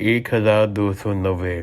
1290।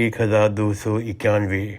1291।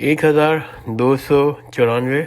1294।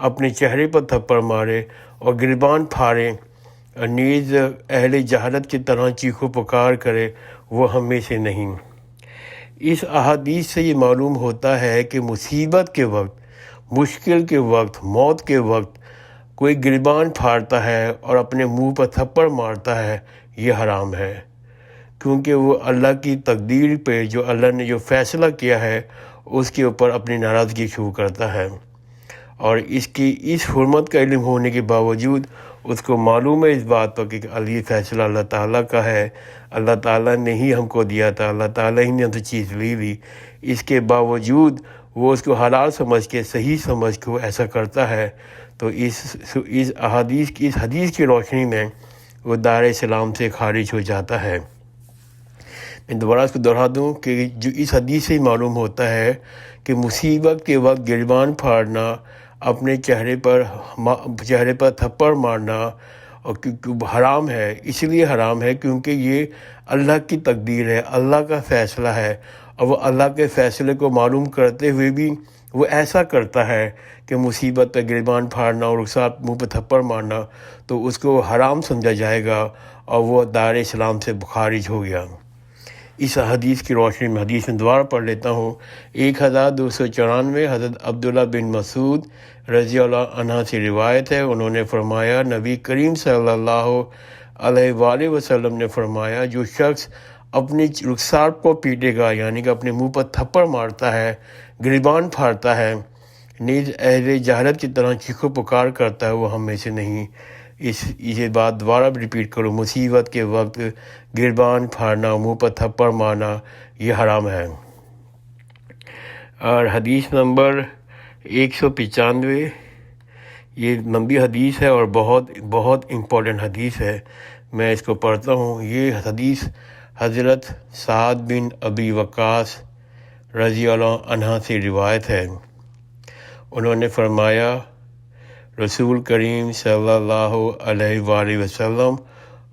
اپنے چہرے پر تھپڑ مارے اور گریبان پھاڑے اور نیز اہل جہالت کی طرح چیخو پکار کرے، وہ ہم میں سے نہیں۔ اس احادیث سے یہ معلوم ہوتا ہے کہ مصیبت کے وقت، مشکل کے وقت، موت کے وقت کوئی گریبان پھاڑتا ہے اور اپنے منہ پر تھپڑ مارتا ہے، یہ حرام ہے، کیونکہ وہ اللہ کی تقدیر پہ، جو اللہ نے جو فیصلہ کیا ہے اس کے اوپر اپنی ناراضگی شروع کرتا ہے۔ اور اس حرمت کا علم ہونے کے باوجود اس کو معلوم ہے اس بات پر کہ یہ فیصلہ اللہ تعالیٰ کا ہے، اللہ تعالیٰ نے ہی ہم کو دیا تھا، اللہ تعالیٰ ہی نے ہم سے چیز لی، اس کے باوجود وہ اس کو حلال سمجھ کے، صحیح سمجھ کے وہ ایسا کرتا ہے، تو اس حدیث کی روشنی میں وہ دائرہ اسلام سے خارج ہو جاتا ہے۔ میں دوبارہ اس کو دہرا دوں کہ جو اس حدیث سے معلوم ہوتا ہے کہ مصیبت کے وقت گریبان پھاڑنا، اپنے چہرے پر تھپڑ مارنا اور حرام ہے، اس لیے حرام ہے کیونکہ یہ اللہ کی تقدیر ہے، اللہ کا فیصلہ ہے، اور وہ اللہ کے فیصلے کو معلوم کرتے ہوئے بھی وہ ایسا کرتا ہے کہ مصیبت پہ گریبان پھاڑنا اور اس ساتھ منہ پہ تھپڑ مارنا، تو اس کو حرام سمجھا جائے گا اور وہ دائرہ اسلام سے خارج ہو گیا۔ اس حدیث کی روشنی میں حدیث میں دوبارہ پڑھ لیتا ہوں۔ 1294 حضرت عبداللہ بن مسعود رضی اللہ عنہ سے روایت ہے، انہوں نے فرمایا، نبی کریم صلی اللہ علیہ وآلہ وسلم نے فرمایا، جو شخص اپنی رخسار کو پیٹے گا، یعنی کہ اپنے منہ پر تھپڑ مارتا ہے، گریبان پھاڑتا ہے، نیز اہل جہالت کی طرح چیخو پکار کرتا ہے، وہ ہم میں سے نہیں۔ یہ بات دوبارہ ریپیٹ کرو، مصیبت کے وقت گریبان پھاڑنا، منہ پر تھپڑ مارنا، یہ حرام ہے۔ اور حدیث نمبر 195، یہ لمبی حدیث ہے اور بہت بہت امپورٹنٹ حدیث ہے، میں اس کو پڑھتا ہوں۔ یہ حدیث حضرت سعد بن ابی وقاص رضی اللہ عنہ سے روایت ہے، انہوں نے فرمایا، رسول کریم صلی اللہ علیہ وآلہ وسلم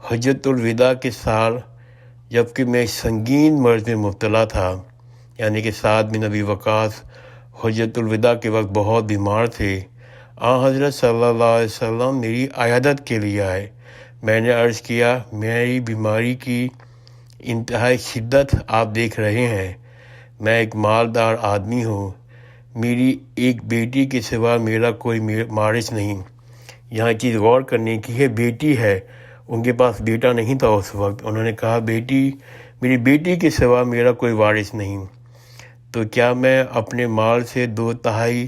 حجۃ الوداع کے سال، جبکہ میں سنگین مرض میں مبتلا تھا، یعنی کہ سعد بن ابی وقاص حجۃ الوداع کے وقت بہت بیمار تھے، حضرت صلی اللہ علیہ وسلم میری عیادت کے لیے آئے۔ میں نے عرض کیا، میری بیماری کی انتہائی شدت آپ دیکھ رہے ہیں، میں ایک مالدار آدمی ہوں، میری ایک بیٹی کے سوا میرا کوئی وارث نہیں۔ یہاں چیز غور کرنے کی ہے، بیٹی ہے، ان کے پاس بیٹا نہیں تھا اس وقت، انہوں نے کہا میری بیٹی کے سوا میرا کوئی وارث نہیں، تو کیا میں اپنے مال سے 2/3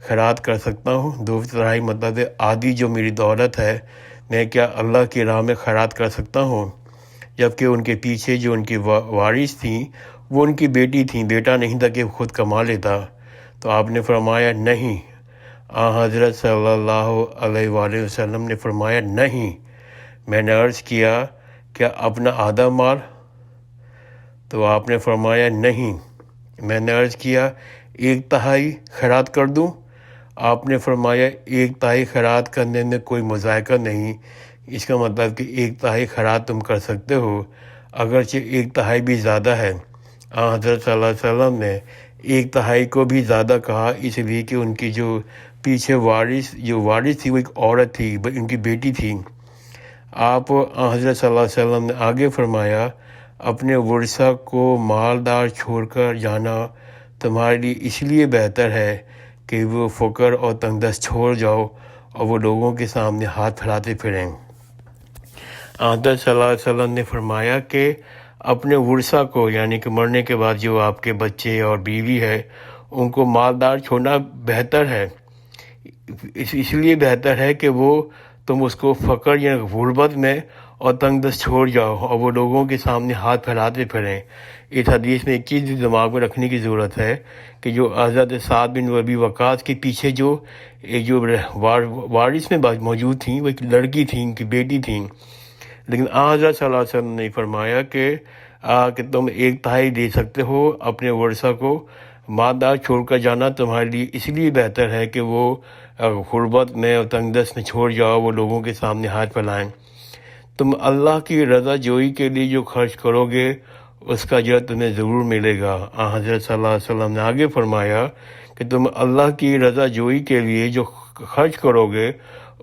خیرات کر سکتا ہوں؟ 2/3 مطلب آدھی جو میری دولت ہے، میں کیا اللہ کی راہ میں خیرات کر سکتا ہوں؟ جبکہ ان کے پیچھے جو ان کی وارث تھیں وہ ان کی بیٹی تھیں، بیٹا نہیں تھا کہ خود کما لیتا۔ تو آپ نے فرمایا نہیں، حضرت صلی اللہ علیہ وآلہ وسلم نے فرمایا نہیں۔ میں نے عرض کیا، کیا اپنا آدھا مال؟ تو آپ نے فرمایا نہیں۔ میں نے عرض کیا، 1/3 خیرات کر دوں؟ آپ نے فرمایا 1/3 خیرات کرنے میں کوئی مذائقہ نہیں، اس کا مطلب کہ 1/3 خیرات تم کر سکتے ہو، اگرچہ 1/3 بھی زیادہ ہے۔ حضرت صلی اللہ علیہ وسلم نے 1/3 کو بھی زیادہ کہا، اس لیے کہ ان کی جو پیچھے وارث تھی وہ ایک عورت تھی، ان کی بیٹی تھی۔ آپ حضرت صلی اللہ علیہ وسلم نے آگے فرمایا، اپنے ورثہ کو مالدار چھوڑ کر جانا تمہارے لیے اس لیے بہتر ہے کہ وہ فقر اور تنگ دست چھوڑ جاؤ اور وہ لوگوں کے سامنے ہاتھ پھیلاتے پھریں۔ حضرت صلی اللہ علیہ وسلم نے فرمایا کہ اپنے ورثہ کو، یعنی کہ مرنے کے بعد جو آپ کے بچے اور بیوی ہے، ان کو مالدار چھوڑنا بہتر ہے، اس لیے بہتر ہے کہ وہ تم اس کو فقر یا غربت میں اور تنگ دست چھوڑ جاؤ اور وہ لوگوں کے سامنے ہاتھ پھیلاتے پھریں۔ اس حدیث میں ایک چیز دماغ میں رکھنے کی ضرورت ہے کہ جو حضرت سعد بن ابی وقاص کے پیچھے جو وارث میں موجود تھیں، وہ ایک لڑکی تھیں، ان کی بیٹی تھیں، لیکن حضرت صلی اللہ علیہ وسلم نے فرمایا کہ تم 1/3 دے سکتے ہو اپنے ورثہ کو، مالدار چھوڑ کر جانا تمہارے لیے اس لیے بہتر ہے کہ وہ غربت میں اور تنگ دست میں چھوڑ جاؤ، وہ لوگوں کے سامنے ہاتھ پھیلائیں۔ تم اللہ کی رضا جوئی کے لیے جو خرچ کرو گے اس کا اجر تمہیں ضرور ملے گا۔ حضرت صلی اللہ علیہ وسلم نے آگے فرمایا کہ تم اللہ کی رضا جوئی کے لیے جو خرچ کرو گے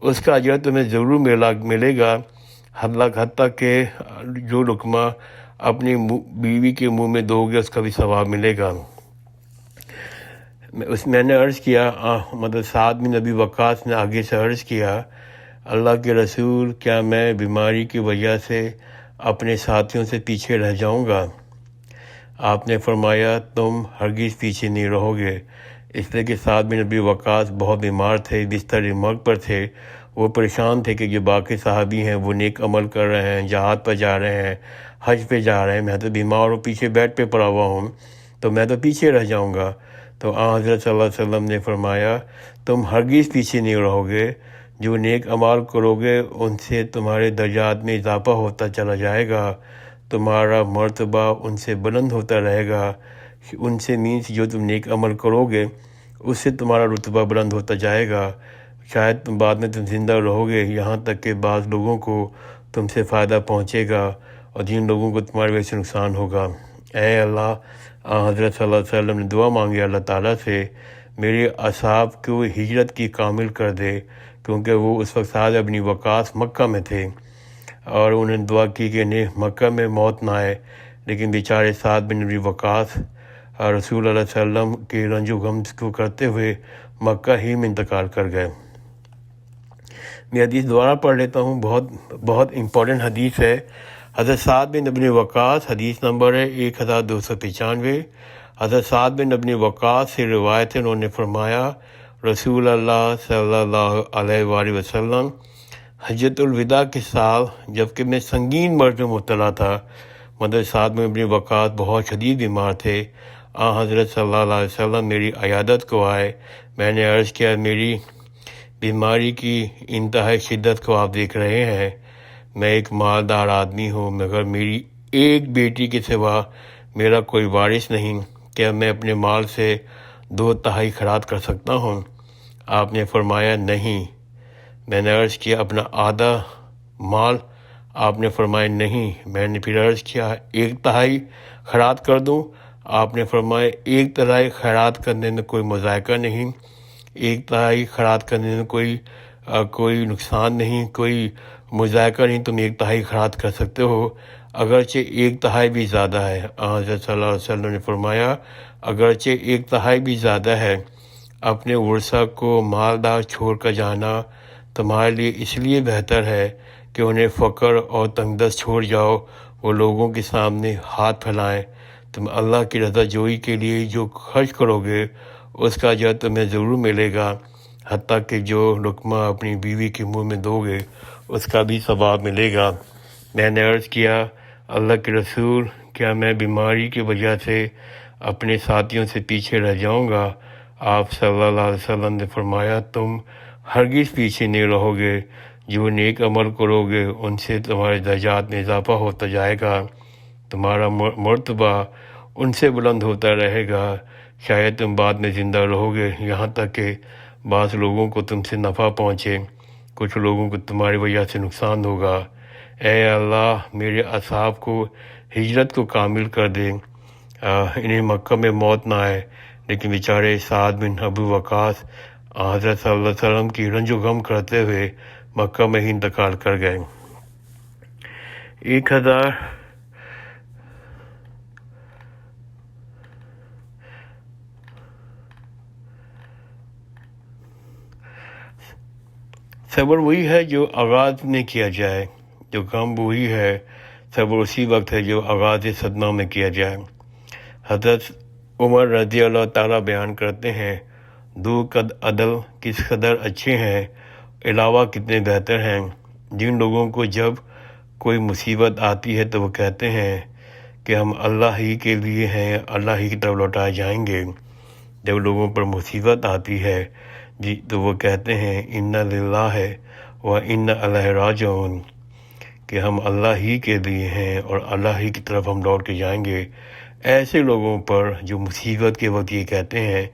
اس کا اجر تمہیں ضرور ملے گا، حتیٰ کہ جو لقمہ اپنی بیوی کے منہ میں دو گے اس کا بھی ثواب ملے گا۔ میں نے عرض کیا، مطلب سعد بن ابی وقاص نے آگے سے عرض کیا، اللہ کے رسول، کیا میں بیماری کی وجہ سے اپنے ساتھیوں سے پیچھے رہ جاؤں گا؟ آپ نے فرمایا، تم ہرگز پیچھے نہیں رہو گے، اس لیے کہ سعد بن ابی وقاص بہت بیمار تھے، بستر مرگ پر تھے۔ وہ پریشان تھے کہ جو باقی صحابی ہیں وہ نیک عمل کر رہے ہیں، جہاد پر جا رہے ہیں، حج پہ جا رہے ہیں، میں تو بیمار ہوں، پیچھے بیڈ پہ پڑا ہوا ہوں، تو میں تو پیچھے رہ جاؤں گا۔ تو حضرت صلی اللہ علیہ وسلم نے فرمایا، تم ہرگز پیچھے نہیں رہو گے، جو نیک اعمال کرو گے ان سے تمہارے درجات میں اضافہ ہوتا چلا جائے گا، تمہارا مرتبہ ان سے بلند ہوتا رہے گا۔ ان سے مینس جو تم نیک عمل کرو گے اس سے تمہارا رتبہ بلند ہوتا جائے گا، شاید بعد میں تم زندہ رہو گے، یہاں تک کہ بعض لوگوں کو تم سے فائدہ پہنچے گا اور جن لوگوں کو تمہاری وجہ سے نقصان ہوگا۔ اے اللہ، حضرت صلی اللہ علیہ وسلم نے دعا مانگی اللہ تعالیٰ سے، میرے اصحاب کو ہجرت کی کامل کر دے، کیونکہ وہ اس وقت سعد بن وقاص مکہ میں تھے اور انہوں نے دعا کی کہ انہیں مکہ میں موت نہ آئے، لیکن بیچارے سعد بن ابی وقاص رسول اللہ صلی اللہ علیہ وسلم کے رنج و غم کو کرتے ہوئے مکہ ہی میں انتقال کر گئے۔ میں حدیث دوبارہ پڑھ لیتا ہوں، بہت امپورٹنٹ حدیث ہے۔ حضرت سعد بن ابی وقاص، حدیث نمبر ہے 1295۔ حضرت سعد بن ابی وقاص سے روایت ہے، انہوں نے فرمایا، رسول اللہ صلی اللہ علیہ وآلہ وسلم حجۃ الوداع کے سال جبکہ میں سنگین مرض میں مبتلا تھا، مطلب سعد بن ابی وقاص بہت شدید بیمار تھے، حضرت صلی اللہ علیہ وسلم میری عیادت کو آئے۔ میں نے عرض کیا، میری بیماری کی انتہائی شدت کو آپ دیکھ رہے ہیں، میں ایک مالدار آدمی ہوں، مگر میری ایک بیٹی کے سوا میرا کوئی وارث نہیں، کیا میں اپنے مال سے 2/3 خیرات کر سکتا ہوں؟ آپ نے فرمایا نہیں۔ میں نے عرض کیا، اپنا آدھا مال؟ آپ نے فرمایا نہیں۔ میں نے پھر عرض کیا، 1/3 خیرات کر دوں؟ آپ نے فرمایا 1/3 خیرات کرنے میں کوئی مذائقہ نہیں، 1/3 خیرات کرنے میں کوئی نقصان نہیں، کوئی مذائقہ نہیں، تم 1/3 خیرات کر سکتے ہو، اگرچہ 1/3 بھی زیادہ ہے۔ حضرت صلی اللہ علیہ وسلم نے فرمایا، اگرچہ 1/3 بھی زیادہ ہے، اپنے ورثہ کو مالدار چھوڑ کر جانا تمہارے لیے اس لیے بہتر ہے کہ انہیں فقر اور تنگ دست چھوڑ جاؤ، وہ لوگوں کے سامنے ہاتھ پھیلائیں۔ تم اللہ کی رضا جوئی کے لیے جو خرچ کرو گے اس کا اجر تمہیں ضرور ملے گا، حتیٰ کہ جو لقمہ اپنی بیوی کے منہ میں دو گے اس کا بھی ثواب ملے گا۔ میں نے عرض کیا، اللہ کے رسول، کیا میں بیماری کی وجہ سے اپنے ساتھیوں سے پیچھے رہ جاؤں گا؟ آپ صلی اللہ علیہ وسلم نے فرمایا، تم ہرگز پیچھے نہیں رہو گے، جو نیک عمل کرو گے ان سے تمہارے درجات میں اضافہ ہوتا جائے گا، تمہارا مرتبہ ان سے بلند ہوتا رہے گا، شاید تم بعد میں زندہ رہو گے، یہاں تک کہ بعض لوگوں کو تم سے نفع پہنچے، کچھ لوگوں کو تمہاری وجہ سے نقصان ہوگا۔ اے اللہ، میرے اصحاب کو ہجرت کو کامل کر دے، انہیں مکہ میں موت نہ آئے، لیکن بیچارے سعد بن ابی وقاص حضرت صلی اللہ علیہ وسلم کی رنج و غم کرتے ہوئے مکہ میں ہی انتقال کر گئے۔ 1000 صبر وہی ہے جو آغاز میں کیا جائے، جو غم وہی ہے، صبر اسی وقت ہے جو آغاز صدمہ میں کیا جائے۔ حضرت عمر رضی اللہ تعالیٰ بیان کرتے ہیں، دو قد عدل کس قدر اچھے ہیں، علاوہ کتنے بہتر ہیں۔ جن لوگوں کو جب کوئی مصیبت آتی ہے تو وہ کہتے ہیں کہ ہم اللہ ہی کے لیے ہیں، اللہ ہی کی طرف لوٹائے جائیں گے۔ جب لوگوں پر مصیبت آتی ہے تو وہ کہتے ہیں انا للہ و انا الیہ راجعون، کہ ہم اللہ ہی کے لیے ہیں اور اللہ ہی کی طرف ہم لوٹ کے جائیں گے۔ ایسے لوگوں پر جو مصیبت کے وقت یہ کہتے ہیں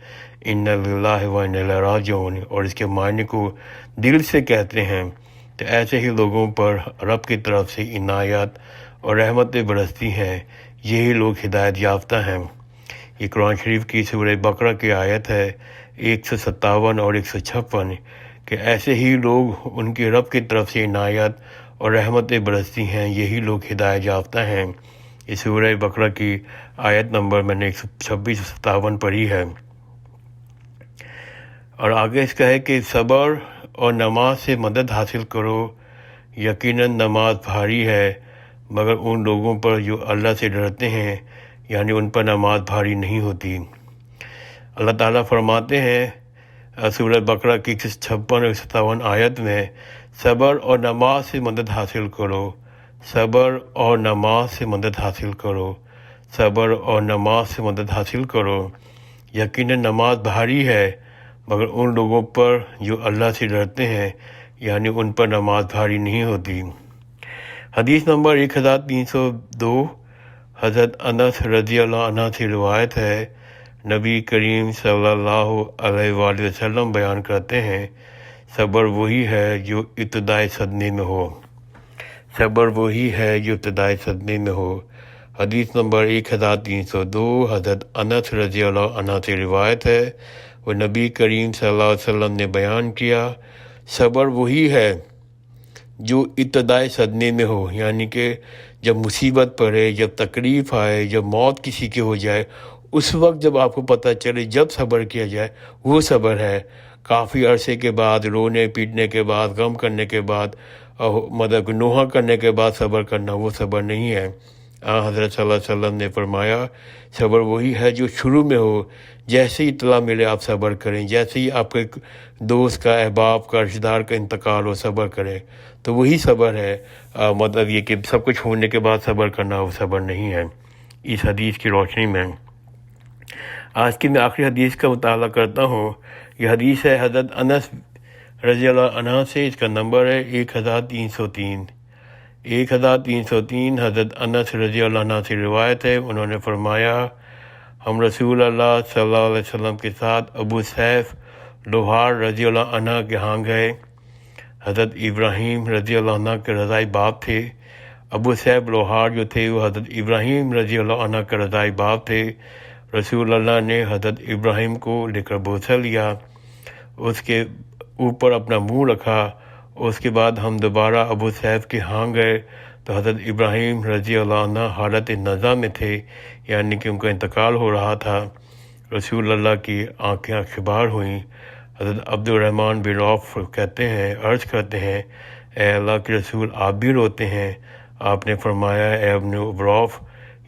انا للہ و انا الیہ راجعون اور اس کے معنی کو دل سے کہتے ہیں، تو ایسے ہی لوگوں پر رب کی طرف سے عنایت اور رحمتیں برستی ہیں، یہی لوگ ہدایت یافتہ ہیں۔ یہ قرآن شریف کی سورہ بقرہ کی آیت ہے 157 اور 156۔ کہ ایسے ہی لوگ ان کے رب کی طرف سے عنایت اور رحمتیں برستی ہیں، یہی لوگ ہدایت یافتہ ہیں۔ اس سورہ بقرہ کی آیت نمبر میں نے 126-57 پڑھی ہے۔ اور آگے اس کا ہے کہ صبر اور نماز سے مدد حاصل کرو، یقیناً نماز بھاری ہے مگر ان لوگوں پر جو اللہ سے ڈرتے ہیں، یعنی ان پر نماز بھاری نہیں ہوتی۔ اللہ تعالیٰ فرماتے ہیں سورہ بقرہ کی 56 اور 57 آیت میں، صبر اور نماز سے مدد حاصل کرو، صبر اور نماز سے مدد حاصل کرو، صبر اور نماز سے مدد حاصل کرو، یقیناً نماز بھاری ہے مگر ان لوگوں پر جو اللہ سے ڈرتے ہیں، یعنی ان پر نماز بھاری نہیں ہوتی۔ حدیث نمبر 1302 حضرت انس رضی اللہ عنہ سے روایت ہے، نبی کریم صلی اللہ علیہ وآلہ وسلم بیان کرتے ہیں، صبر وہی ہے جو ابتدائی صدمے میں ہو، صبر وہی ہے جو ابتدائی صدمے میں ہو۔ حدیث نمبر 1302 حضرت انس رضی اللہ عنہ سے روایت ہے، وہ نبی کریم صلی اللہ علیہ وسلم نے بیان کیا، صبر وہی ہے جو ابتدائی صدمے میں ہو، یعنی کہ جب مصیبت پڑے، جب تکلیف آئے، جب موت کسی کی ہو جائے، اس وقت جب آپ کو پتہ چلے، جب صبر کیا جائے، وہ صبر ہے۔ کافی عرصے کے بعد، رونے پیٹنے کے بعد، غم کرنے کے بعد، مطلب نوحہ کرنے کے بعد صبر کرنا، وہ صبر نہیں ہے۔ حضرت صلی اللہ علیہ وسلم نے فرمایا، صبر وہی ہے جو شروع میں ہو، جیسے ہی اطلاع ملے آپ صبر کریں، جیسے ہی آپ کے دوست کا، احباب کا، رشتہ دار کا انتقال ہو، صبر کریں، تو وہی صبر ہے۔ مطلب یہ کہ سب کچھ ہونے کے بعد صبر کرنا وہ صبر نہیں ہے۔ اس حدیث کی روشنی میں آج کی میں آخری حدیث کا مطالعہ کرتا ہوں۔ یہ حدیث ہے حضرت انس رضی اللہ عنہ سے، اس کا نمبر ہے 1303۔ 1303 حضرت انس رضی اللہ عنہ سے روایت ہے، انہوں نے فرمایا، ہم رسول اللہ صلی اللہ علیہ وسلم کے ساتھ ابو سیف لوہار رضی اللہ عنہ کے ہاں گئے۔ حضرت ابراہیم رضی اللہ عنہ کے رضائی باپ تھے۔ ابو سیف لوہار جو تھے وہ حضرت ابراہیم رضی اللہ عنہ کے رضائی باپ تھے۔ رسول اللہ نے حضرت ابراہیم کو لے کر بوسہ لیا، اس کے اوپر اپنا منہ رکھا۔ اس کے بعد ہم دوبارہ ابو سیف کے ہاں گئے تو حضرت ابراہیم رضی اللہ عنہ حالت نزع میں تھے، یعنی کہ ان کا انتقال ہو رہا تھا۔ رسول اللہ کی آنکھیں اخبار ہوئیں۔ حضرت عبد الرحمن بن عوف کہتے ہیں، عرض کرتے ہیں، اے اللہ کے رسول، آپ بھی روتے ہیں؟ آپ نے فرمایا، اے ابن عوف،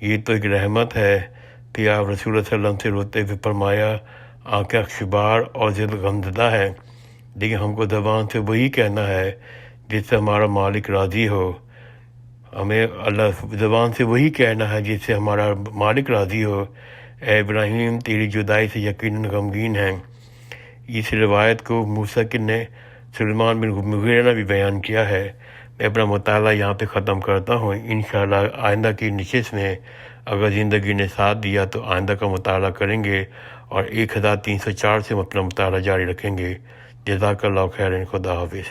یہ تو ایک رحمت ہے۔ پھر آپ رسول اللہ صلی اللہ علیہ وسلم سے روتے ہوئے فرمایا، آنکھیں اخبار اور دل غمزدہ ہے، لیکن ہم کو زبان سے وہی کہنا ہے جس سے ہمارا مالک راضی ہو۔ ہمیں اللہ زبان سے وہی کہنا ہے جس سے ہمارا مالک راضی ہو۔ اے ابراہیم، تیری جدائی سے یقیناً غمگین ہے۔ اس روایت کو موسیٰ نے سلیمان بن مغیرہ نے بھی بیان کیا ہے۔ میں اپنا مطالعہ یہاں پہ ختم کرتا ہوں۔ انشاءاللہ آئندہ کی نشست میں اگر زندگی نے ساتھ دیا تو آئندہ کا مطالعہ کریں گے اور 1304 سے اپنا مطالعہ جاری رکھیں گے۔ جزاک اللہ خیرًا، خدا حافظ۔